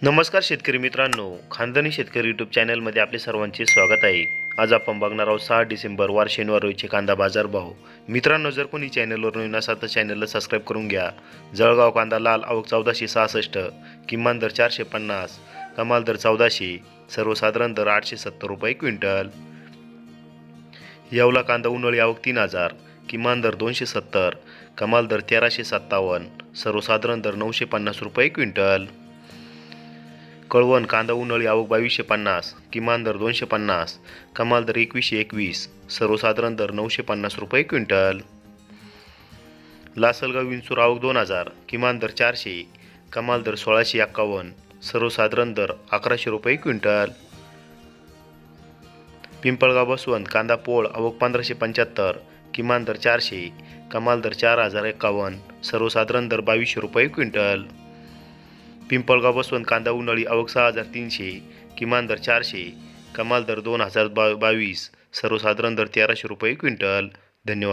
नमस्कार शेतकरी मित्रांनो, खानदानी शेतकरी यूट्यूब चॅनलमध्ये आपले सर्वांचे स्वागत आहे। आज आपण बघणार आहोत 6 डिसेंबर वार शनिवार रोजीचे कांदा बाजार भाव। मित्रांनो, जर कोणी चॅनलवर नवीन असाल तर चॅनलला सबस्क्राईब करून घ्या। जळगाव कांदा लाल आवक 1466, किमान दर 450, कमाल दर 1400, सर्वसाधारण दर 870 रुपये क्विंटल। येवला कांदा उन्हाळी आवक 3000, किमान दर 270, कमाल दर 1357, सर्वसाधारण दर 950 रुपये क्विंटल। कळवण कांदा उन्हाळी आवक 2250, किमान दर 250, कमाल दर 2121, सर्वसाधारण दर 950 रुपये क्विंटल। लासलगाव विंचूर आवक 2000, किमान दर 400, कमाल दर 1651, सर्वसाधारण दर 1100 रुपये क्विंटल। पिंपळगाव बसवंत कांदा पोळ आवक 1575, किमान दर 400, कमाल दर 4051, सर्वसाधारण दर 2200 रुपये क्विंटल। पिंपळगाव बसवंत कांदा उन्हाळी आवक 6300, किमान दर 400, कमाल दर 2022, सर्वसाधारण दर 1300 रुपये क्विंटल। धन्यवाद।